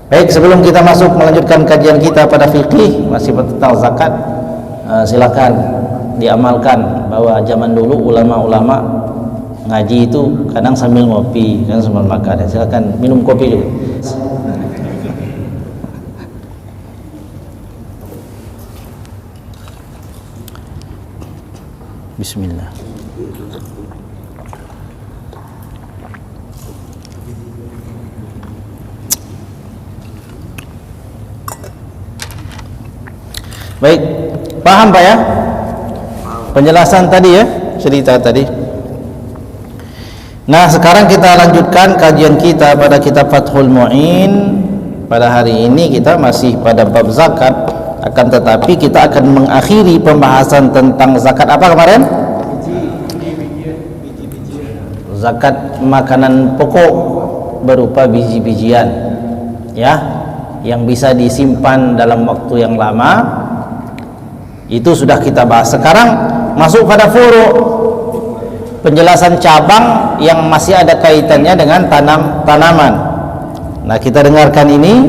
Baik, sebelum kita melanjutkan kajian kita pada fikih masih tentang zakat, silakan diamalkan bahwa zaman dulu ulama-ulama ngaji itu kadang sambil ngopi, kadang sambil makan. Silakan minum kopi dulu. Bismillah. Baik, paham Pak ya? Penjelasan tadi ya, cerita tadi. Nah, sekarang kita lanjutkan kajian kita pada kitab Fathul Mu'in. Pada hari ini kita masih pada bab zakat, akan tetapi kita akan mengakhiri pembahasan tentang zakat apa kemarin? Zakat makanan pokok berupa biji-bijian, ya, yang bisa disimpan dalam waktu yang lama. Itu sudah kita bahas. Sekarang masuk pada furu', penjelasan cabang yang masih ada kaitannya dengan tanaman. Nah, kita dengarkan ini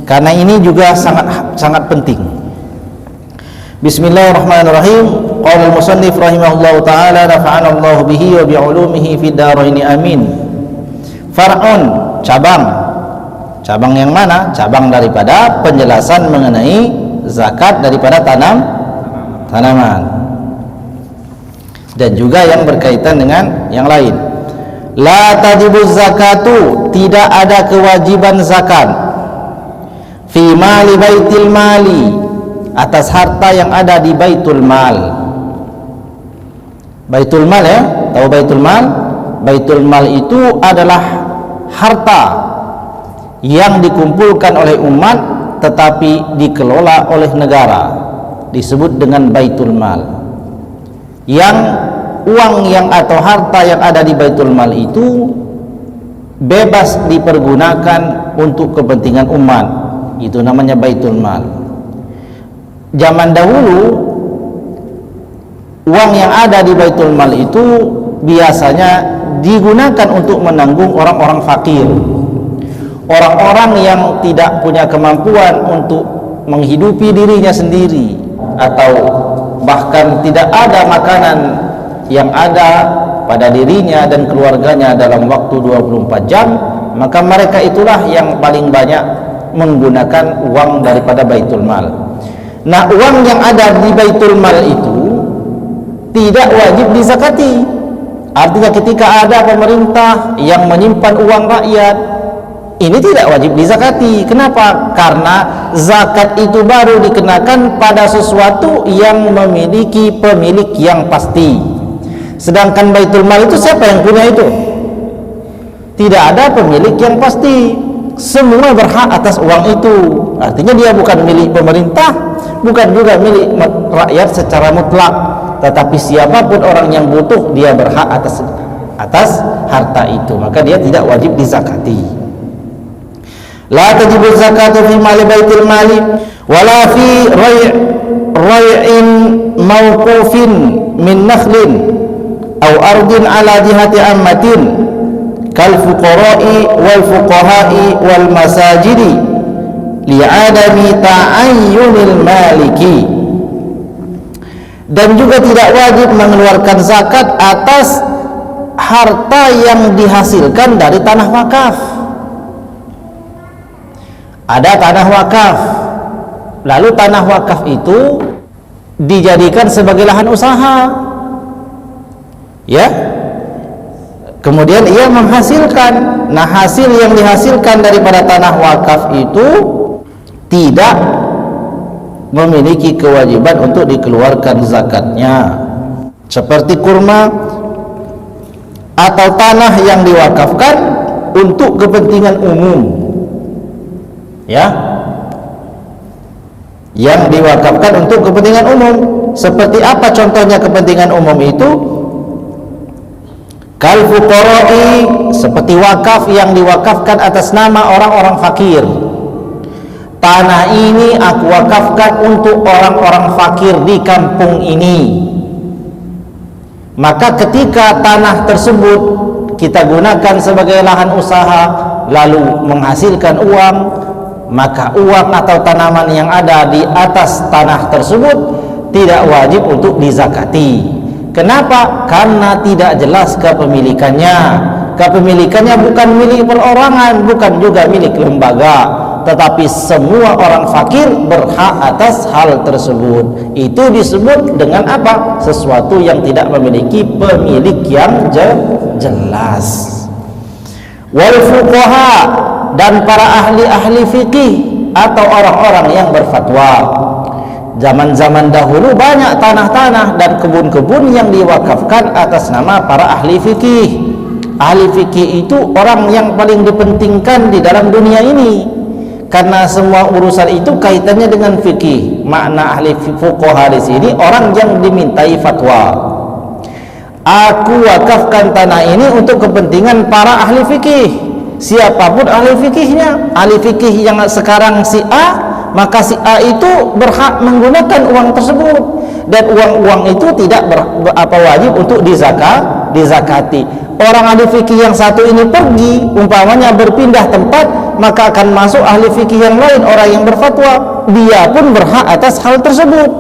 karena ini juga sangat penting. Bismillahirrahmanirrahim. Qala al-musannif rahimahullahu taala nafa'ana Allah bihi wa bi 'ulumihi fid dharain amin. Far'un, cabang. Cabang yang mana? Cabang daripada penjelasan mengenai zakat daripada tanaman, dan juga yang berkaitan dengan yang lain. La tajibuz zakatu, tidak ada kewajiban zakat fi mali baitil mali, atas harta yang ada di baitul mal. Baitul mal ya, tahu baitul mal? Baitul mal itu adalah harta yang dikumpulkan oleh umat tetapi dikelola oleh negara, disebut dengan baitul mal. Yang uang yang atau harta yang ada di baitul mal itu bebas dipergunakan untuk kepentingan umat, itu namanya baitul mal. Zaman dahulu uang yang ada di baitul mal itu biasanya digunakan untuk menanggung orang-orang fakir, orang-orang yang tidak punya kemampuan untuk menghidupi dirinya sendiri, atau bahkan tidak ada makanan yang ada pada dirinya dan keluarganya dalam waktu 24 jam, maka mereka itulah yang paling banyak menggunakan uang daripada baitul mal. Nah, uang yang ada di baitul mal itu tidak wajib dizakati. Artinya ketika ada pemerintah yang menyimpan uang rakyat, ini tidak wajib dizakati. Kenapa? Karena zakat itu baru dikenakan pada sesuatu yang memiliki pemilik yang pasti. Sedangkan baitul mal itu siapa yang punya itu? Tidak ada pemilik yang pasti. Semua berhak atas uang itu. Artinya dia bukan milik pemerintah, bukan juga milik rakyat secara mutlak. Tetapi siapapun orang yang butuh, dia berhak atas harta itu. Maka dia tidak wajib dizakati. La tajibu zakatu fi mali baitil mali wala fi ray'in mawqufin min nakhlin aw ardin ala jihati ammatin kal fuqara'i wal fuqaha'i wal masajidi li'adami ta'ayyunil maliki. Dan juga tidak wajib mengeluarkan zakat atas harta yang dihasilkan dari tanah wakaf. Ada tanah wakaf, lalu tanah wakaf itu dijadikan sebagai lahan usaha, ya. Kemudian ia menghasilkan. Nah, hasil yang dihasilkan daripada tanah wakaf itu tidak memiliki kewajiban untuk dikeluarkan zakatnya, seperti kurma atau tanah yang diwakafkan untuk kepentingan umum, ya, yang diwakafkan untuk kepentingan umum. Seperti apa contohnya kepentingan umum itu? Kal fuqara'i, seperti wakaf yang diwakafkan atas nama orang-orang fakir. Tanah ini aku wakafkan untuk orang-orang fakir di kampung ini. Maka ketika tanah tersebut kita gunakan sebagai lahan usaha, lalu menghasilkan uang, maka uang atau tanaman yang ada di atas tanah tersebut tidak wajib untuk dizakati. Kenapa? Karena tidak jelas kepemilikannya. Kepemilikannya bukan milik perorangan, bukan juga milik lembaga, tetapi semua orang fakir berhak atas hal tersebut. Itu disebut dengan apa? Sesuatu yang tidak memiliki pemilik yang jelas. Wal fuqaha, dan para ahli-ahli fikih atau orang-orang yang berfatwa. Zaman-zaman dahulu banyak tanah-tanah dan kebun-kebun yang diwakafkan atas nama para ahli fikih. Ahli fikih itu orang yang paling dipentingkan di dalam dunia ini, karena semua urusan itu kaitannya dengan fikih. Makna ahli fuqaha di sini orang yang dimintai fatwa. Aku wakafkan tanah ini untuk kepentingan para ahli fikih. Siapapun ahli fikihnya, ahli fikih yang sekarang si A, maka si A itu berhak menggunakan uang tersebut, dan uang itu tidak wajib untuk dizakati. Orang ahli fikih yang satu ini pergi, umpamanya berpindah tempat, maka akan masuk ahli fikih yang lain, orang yang berfatwa, dia pun berhak atas hal tersebut.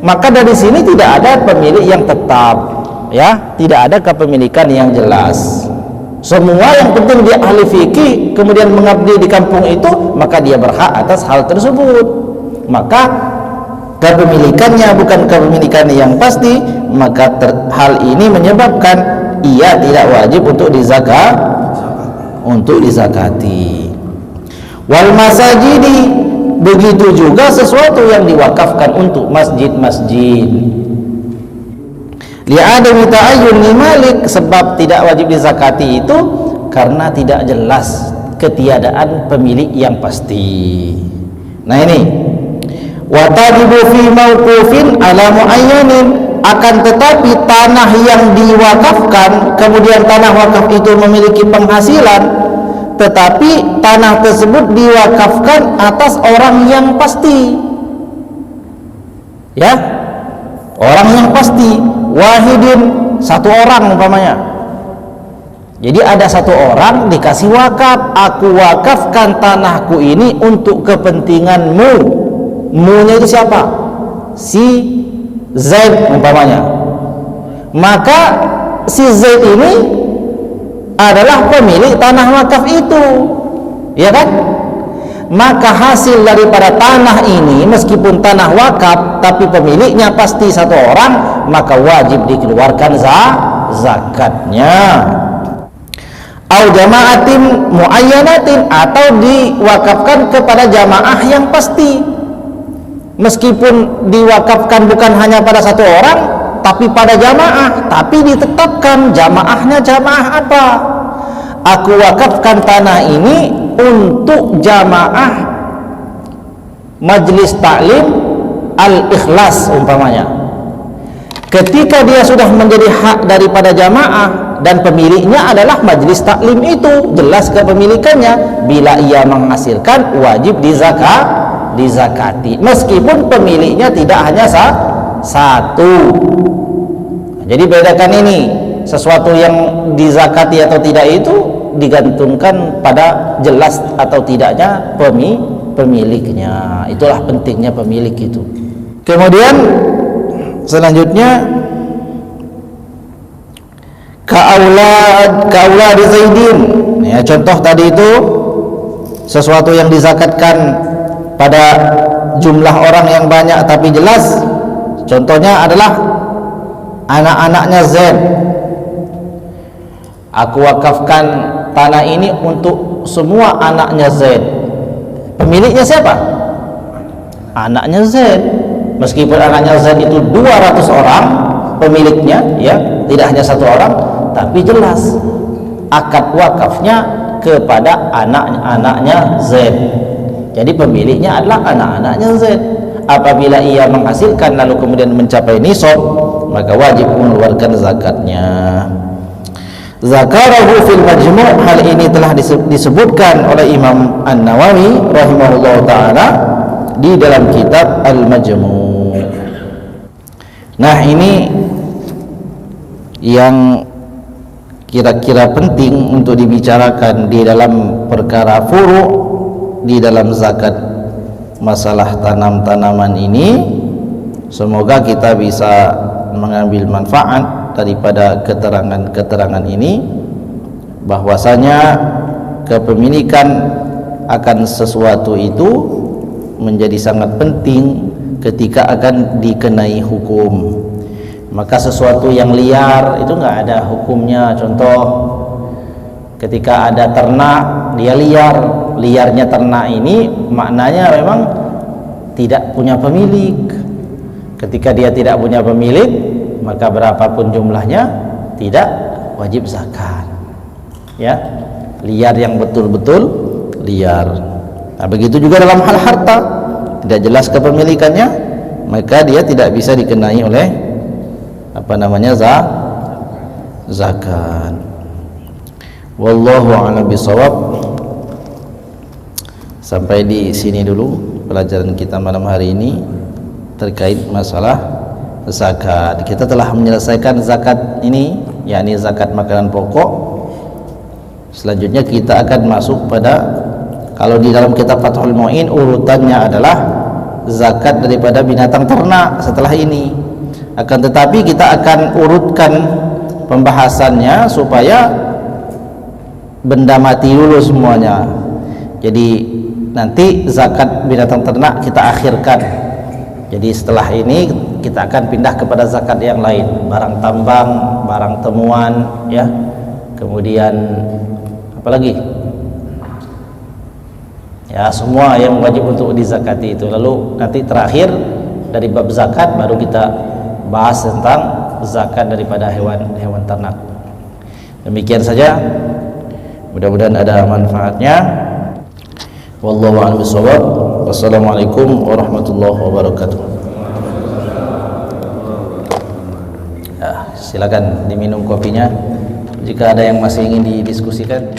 Maka dari sini tidak ada pemilik yang tetap, ya, tidak ada kepemilikan yang jelas. Semua yang penting dia ahli fikih, kemudian mengabdi di kampung itu, maka dia berhak atas hal tersebut. Maka kepemilikannya bukan kepemilikan yang pasti, maka hal ini menyebabkan ia tidak wajib untuk dizakati. Wal masajidi, begitu juga sesuatu yang diwakafkan untuk masjid-masjid. Li'adami ta'ayyun malik, sebab tidak wajib dizakati itu karena tidak jelas ketiadaan pemilik yang pasti. Nah ini, wa tajibu fi mauqufin ala muayyanin, akan tetapi tanah yang diwakafkan, kemudian tanah wakaf itu memiliki penghasilan, tetapi tanah tersebut diwakafkan atas orang yang pasti, ya, orang yang pasti. Wahidin, satu orang umpamanya. Jadi ada satu orang dikasih wakaf, aku wakafkan tanahku ini untuk kepentinganmu. Mu-nya itu siapa? Si Zaid umpamanya. Maka si Zaid ini adalah pemilik tanah wakaf itu, ya kan? Maka hasil daripada tanah ini, meskipun tanah wakaf tapi pemiliknya pasti satu orang, maka wajib dikeluarkan zakatnya. Au jama'atin muayyanatin, atau diwakafkan kepada jamaah yang pasti. Meskipun diwakafkan bukan hanya pada satu orang, tapi pada jamaah, tapi ditetapkan jamaahnya jamaah apa? Aku wakafkan tanah ini untuk jamaah Majelis Taklim Al-Ikhlas umpamanya. Ketika dia sudah menjadi hak daripada jamaah dan pemiliknya adalah Majelis Taklim itu, jelas kepemilikannya. Bila ia menghasilkan, wajib dizakati, meskipun pemiliknya tidak hanya satu. Jadi bedakan ini, sesuatu yang dizakati atau tidak itu digantungkan pada jelas atau tidaknya pemiliknya. Itulah pentingnya pemilik itu. Kemudian selanjutnya ka'aulad Zaidin, ya, contoh tadi itu sesuatu yang dizakatkan pada jumlah orang yang banyak tapi jelas. Contohnya adalah anak-anaknya Zaid. Aku wakafkan tanah ini untuk semua anaknya Zaid. Pemiliknya siapa? Anaknya Zaid. Meskipun anaknya Zaid itu 200 orang pemiliknya, ya, tidak hanya satu orang, tapi jelas akad wakafnya kepada anak-anaknya Zaid. Jadi pemiliknya adalah anak-anaknya Zaid. Apabila ia menghasilkan lalu kemudian mencapai nisab, maka wajib mengeluarkan zakatnya. Zakarahu fil majmu', hal ini telah disebutkan oleh Imam An-Nawawi rahimahullah ta'ala di dalam kitab Al-Majmu'. Nah, ini yang kira-kira penting untuk dibicarakan di dalam perkara furu', di dalam zakat masalah tanam-tanaman ini. Semoga kita bisa mengambil manfaat daripada keterangan-keterangan ini, bahwasanya kepemilikan akan sesuatu itu menjadi sangat penting ketika akan dikenai hukum. Maka sesuatu yang liar itu nggak ada hukumnya. Contoh, ketika ada ternak dia liar, liarnya ternak ini maknanya memang tidak punya pemilik. Ketika dia tidak punya pemilik, maka berapapun jumlahnya tidak wajib zakat. Ya, liar yang betul-betul liar. Nah, begitu juga dalam hal harta, tidak jelas kepemilikannya, maka dia tidak bisa dikenai oleh zakat. Wallahu a'lam bishawab. Sampai di sini dulu pelajaran kita malam hari ini terkait masalah zakat. Kita telah menyelesaikan zakat ini, yakni zakat makanan pokok. Selanjutnya kita akan masuk pada, kalau di dalam kitab Fathul Mu'in urutannya adalah zakat daripada binatang ternak setelah ini. Akan tetapi kita akan urutkan pembahasannya supaya benda mati dulu semuanya. Jadi nanti zakat binatang ternak kita akhirkan. Jadi setelah ini kita akan pindah kepada zakat yang lain, barang tambang, barang temuan, ya. Kemudian apa lagi? Ya, semua yang wajib untuk dizakati itu. Lalu nanti terakhir dari bab zakat baru kita bahas tentang zakat daripada hewan ternak. Demikian saja. Mudah-mudahan ada manfaatnya. Wallahu a'lam bishawab. Wassalamualaikum warahmatullahi wabarakatuh. Ya, silakan diminum kopinya. Jika ada yang masih ingin didiskusikan.